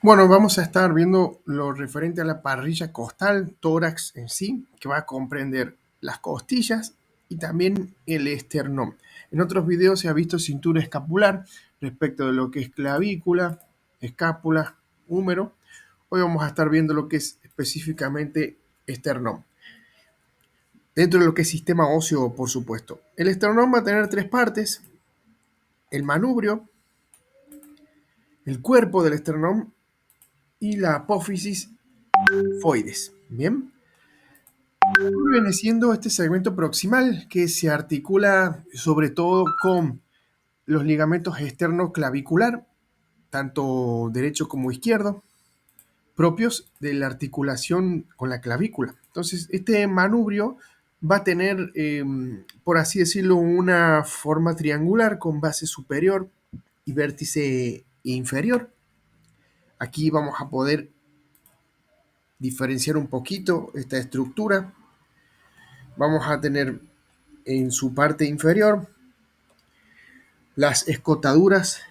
Bueno, vamos a estar viendo lo referente a la parrilla costal, tórax en sí, que va a comprender las costillas y también el esternón. En otros videos se ha visto cintura escapular respecto de lo que es clavícula, escápula, húmero. Hoy vamos a estar viendo lo que es específicamente esternón. Dentro de lo que es sistema óseo, por supuesto. El esternón va a tener tres partes: el manubrio, el cuerpo del esternón y la apófisis foides. Bien. Viene siendo este segmento proximal que se articula sobre todo con los ligamentos externo-clavicular, tanto derecho como izquierdo, propios de la articulación con la clavícula. Entonces, este manubrio va a tener, por así decirlo, una forma triangular con base superior y vértice inferior. Aquí vamos a poder diferenciar un poquito esta estructura. Vamos a tener en su parte inferior las escotaduras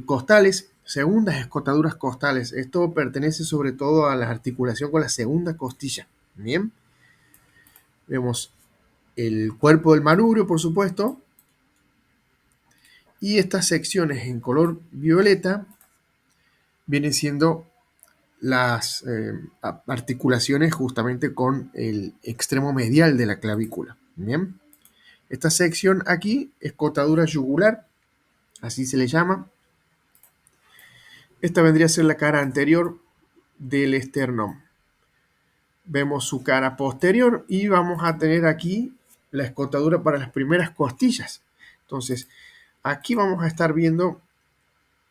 costales, segundas escotaduras costales. Esto pertenece sobre todo a la articulación con la segunda costilla. Bien, vemos el cuerpo del manubrio, por supuesto, y estas secciones en color violeta vienen siendo las articulaciones justamente con el extremo medial de la clavícula. Bien, esta sección aquí, escotadura yugular, así se le llama. Esta vendría a ser la cara anterior del esternón. Vemos su cara posterior y vamos a tener aquí la escotadura para las primeras costillas. Entonces, aquí vamos a estar viendo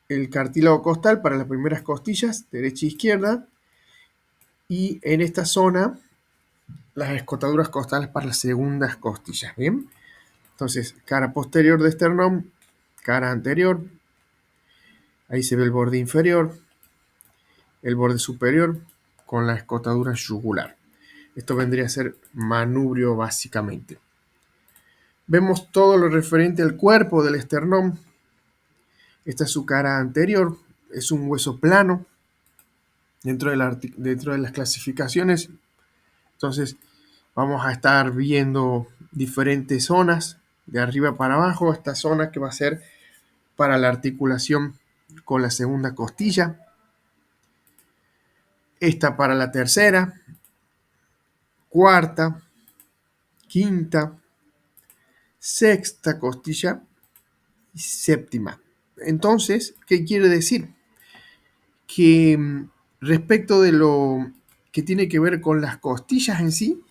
el cartílago costal para las primeras costillas, derecha e izquierda, y en esta zona las escotaduras costales para las segundas costillas. Bien, entonces, cara posterior de esternón, cara anterior, ahí se ve el borde inferior, el borde superior con la escotadura yugular. Esto vendría a ser manubrio básicamente. Vemos todo lo referente al cuerpo del esternón. Esta es su cara anterior, es un hueso plano dentro de las clasificaciones. Entonces vamos a estar viendo diferentes zonas de arriba para abajo. Esta zona que va a ser para la articulación con la segunda costilla. Esta para la tercera, cuarta, quinta, sexta costilla y séptima. Entonces, ¿qué quiere decir? Que respecto de lo que tiene que ver con las costillas en sí,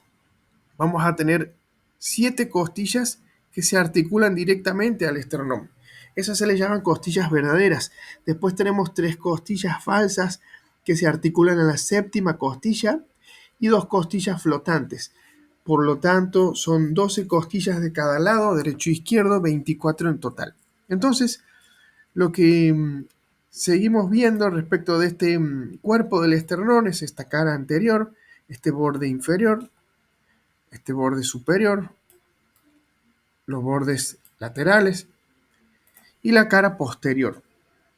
vamos a tener 7 costillas que se articulan directamente al esternón. Esas se les llaman costillas verdaderas. Después tenemos 3 costillas falsas que se articulan a la séptima costilla y 2 costillas flotantes. Por lo tanto, son 12 costillas de cada lado, derecho e izquierdo, 24 en total. Entonces, lo que seguimos viendo respecto de este cuerpo del esternón es esta cara anterior, este borde inferior, este borde superior, los bordes laterales y la cara posterior.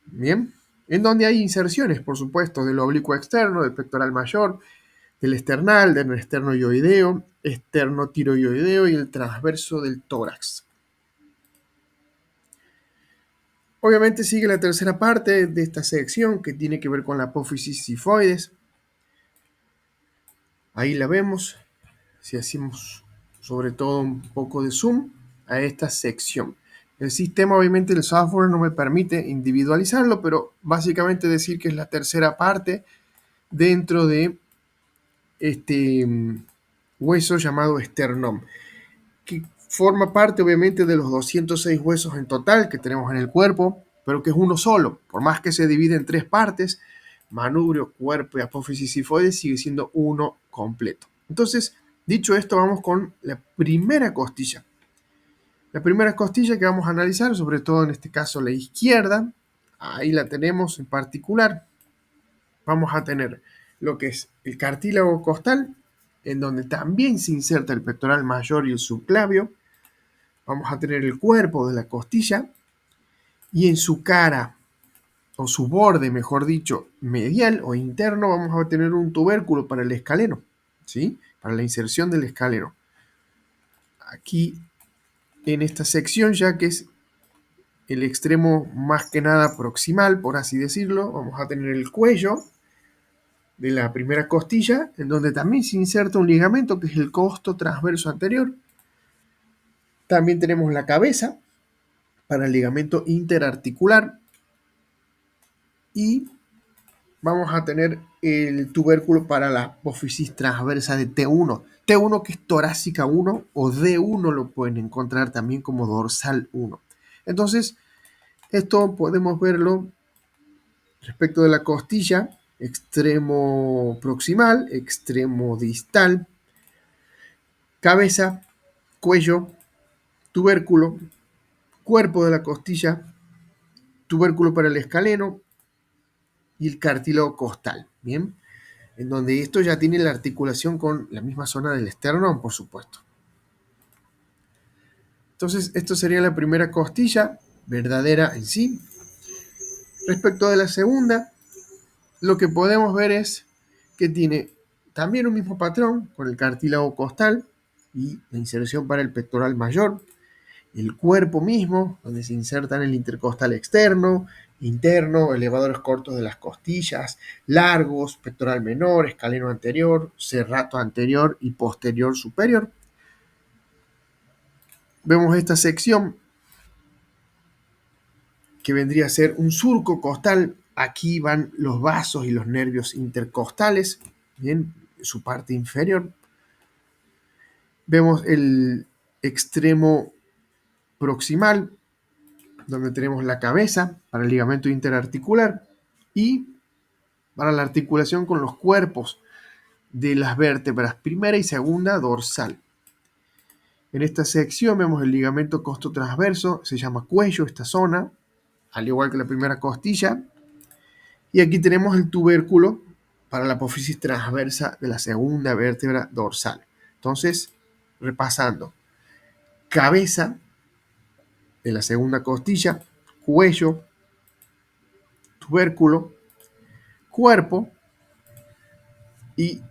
Bien, en donde hay inserciones, por supuesto, del oblicuo externo, del pectoral mayor, del esternal, del esternoioideo, esternotiroideo y el transverso del tórax. Obviamente sigue la tercera parte de esta sección que tiene que ver con la apófisis sifoides. Ahí la vemos, si hacemos sobre todo un poco de zoom a esta sección. El sistema, obviamente el software no me permite individualizarlo, pero básicamente decir que es la tercera parte dentro de este hueso llamado esternón, que forma parte obviamente de los 206 huesos en total que tenemos en el cuerpo, pero que es uno solo. Por más que se divide en 3 partes, manubrio, cuerpo y apófisis sifoides, sigue siendo uno completo. Entonces, dicho esto, vamos con la primera costilla. La primera costilla que vamos a analizar, sobre todo en este caso la izquierda, ahí la tenemos en particular. Vamos a tener lo que es el cartílago costal, en donde también se inserta el pectoral mayor y el subclavio. Vamos a tener el cuerpo de la costilla y en su cara o su borde, mejor dicho, medial o interno, vamos a tener un tubérculo para el escaleno, ¿sí? Para la inserción del escaleno. Aquí en esta sección, ya que es el extremo más que nada proximal, por así decirlo, vamos a tener el cuello de la primera costilla, en donde también se inserta un ligamento que es el costo transverso anterior. También tenemos la cabeza para el ligamento interarticular y vamos a tener el tubérculo para la apófisis transversa de T1. T1 que es torácica 1 o D1 lo pueden encontrar también como dorsal 1. Entonces, esto podemos verlo respecto de la costilla, extremo proximal, extremo distal, cabeza, cuello, tubérculo, cuerpo de la costilla, tubérculo para el escaleno y el cartílago costal. Bien, en donde esto ya tiene la articulación con la misma zona del esternón, por supuesto. Entonces, esto sería la primera costilla verdadera en sí. Respecto de la segunda, lo que podemos ver es que tiene también un mismo patrón con el cartílago costal y la inserción para el pectoral mayor, el cuerpo mismo, donde se insertan el intercostal externo, interno, elevadores cortos de las costillas, largos, pectoral menor, escaleno anterior, serrato anterior y posterior superior. Vemos esta sección que vendría a ser un surco costal. Aquí van los vasos y los nervios intercostales, bien, su parte inferior. Vemos el extremo proximal, donde tenemos la cabeza para el ligamento interarticular y para la articulación con los cuerpos de las vértebras primera y segunda dorsal. En esta sección vemos el ligamento costotransverso, se llama cuello esta zona, al igual que la primera costilla. Y aquí tenemos el tubérculo para la apófisis transversa de la segunda vértebra dorsal. Entonces, repasando, cabeza de la segunda costilla, cuello, tubérculo, cuerpo y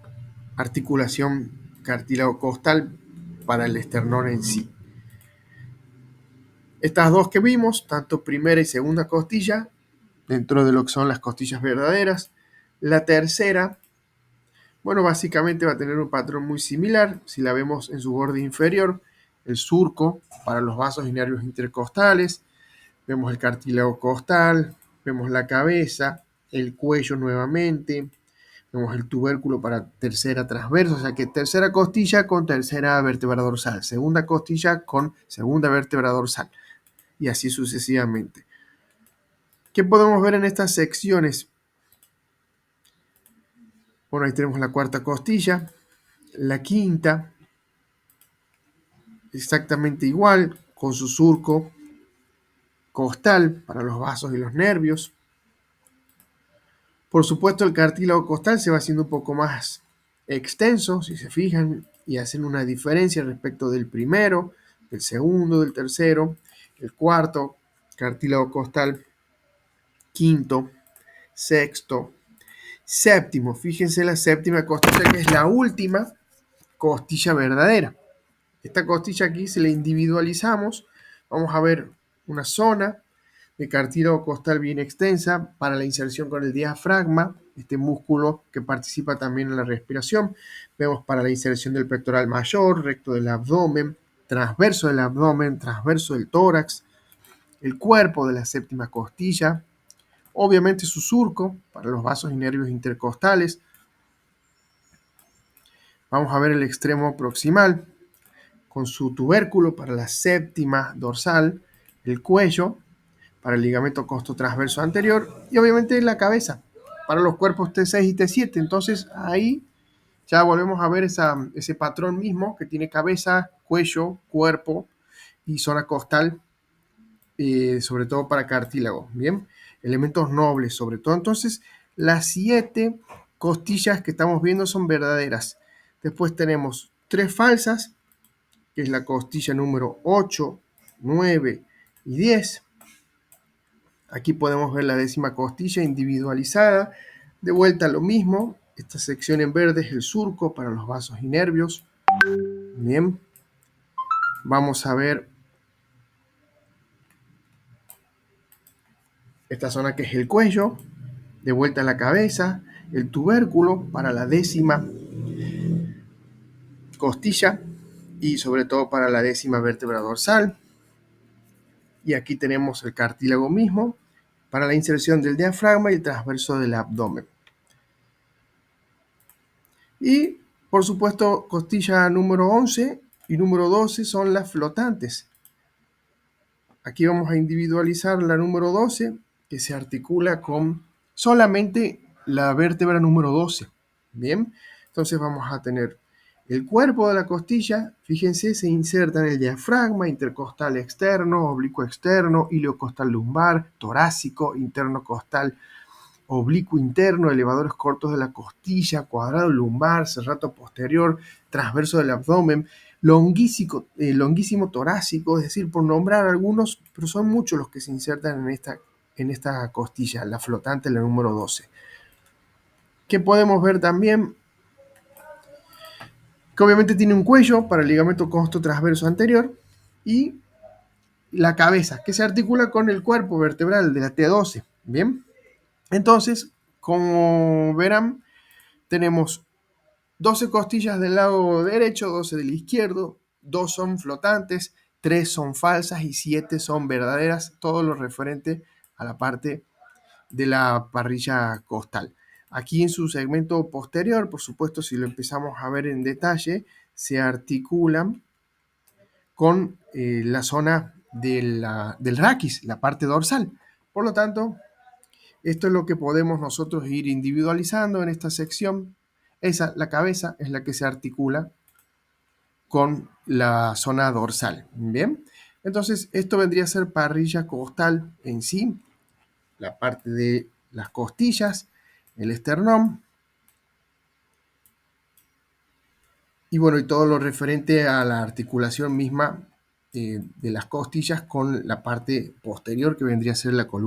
articulación cartílago costal para el esternón en sí. Estas dos que vimos, tanto primera y segunda costilla, dentro de lo que son las costillas verdaderas. La tercera, bueno, básicamente va a tener un patrón muy similar. Si la vemos en su borde inferior, el surco para los vasos y nervios intercostales, vemos el cartílago costal, vemos la cabeza, el cuello nuevamente, vemos el tubérculo para tercera transversa, o sea que tercera costilla con tercera vértebra dorsal, segunda costilla con segunda vértebra dorsal, y así sucesivamente. ¿Qué podemos ver en estas secciones? Bueno, ahí tenemos la cuarta costilla, la quinta, exactamente igual, con su surco costal para los vasos y los nervios. Por supuesto, el cartílago costal se va haciendo un poco más extenso, si se fijan, y hacen una diferencia respecto del primero, del segundo, del tercero, el cuarto, cartílago costal, quinto, sexto, séptimo. Fíjense la séptima costilla, que es la última costilla verdadera. Esta costilla aquí, si la individualizamos, vamos a ver una zona de cartílago costal bien extensa para la inserción con el diafragma, este músculo que participa también en la respiración. Vemos para la inserción del pectoral mayor, recto del abdomen, transverso del tórax, el cuerpo de la séptima costilla, obviamente su surco para los vasos y nervios intercostales. Vamos a ver el extremo proximal con su tubérculo para la séptima dorsal, el cuello para el ligamento costotransverso anterior y obviamente la cabeza para los cuerpos T6 y T7. Entonces ahí ya volvemos a ver ese patrón mismo que tiene cabeza, cuello, cuerpo y zona costal, sobre todo para cartílago. Bien, elementos nobles sobre todo. Entonces las 7 costillas que estamos viendo son verdaderas. Después tenemos 3 falsas, que es la costilla número 8, 9 y 10. Aquí podemos ver la décima costilla individualizada. De vuelta lo mismo. Esta sección en verde es el surco para los vasos y nervios. Bien. Vamos a ver esta zona que es el cuello. De vuelta a la cabeza. El tubérculo para la décima costilla y sobre todo para la décima vértebra dorsal. Y aquí tenemos el cartílago mismo para la inserción del diafragma y el transverso del abdomen. Y, por supuesto, costilla número 11 y número 12 son las flotantes. Aquí vamos a individualizar la número 12, que se articula con solamente la vértebra número 12. Bien, entonces vamos a tener el cuerpo de la costilla, fíjense, se inserta en el diafragma, intercostal externo, oblicuo externo, iliocostal lumbar, torácico, interno costal, oblicuo interno, elevadores cortos de la costilla, cuadrado lumbar, serrato posterior, transverso del abdomen, longuísimo torácico, es decir, por nombrar algunos, pero son muchos los que se insertan en esta costilla, la flotante, la número 12. ¿Qué podemos ver también? Que obviamente tiene un cuello para el ligamento costo-transverso anterior y la cabeza, que se articula con el cuerpo vertebral de la T12. Bien, entonces, como verán, tenemos 12 costillas del lado derecho, 12 del izquierdo, 2 son flotantes, 3 son falsas y 7 son verdaderas, todo lo referente a la parte de la parrilla costal. Aquí en su segmento posterior, por supuesto, si lo empezamos a ver en detalle, se articulan con la zona del raquis, la parte dorsal. Por lo tanto, esto es lo que podemos nosotros ir individualizando en esta sección. La cabeza es la que se articula con la zona dorsal. Bien, entonces esto vendría a ser parrilla costal en sí, la parte de las costillas, el esternón y bueno, y todo lo referente a la articulación misma de las costillas con la parte posterior que vendría a ser la columna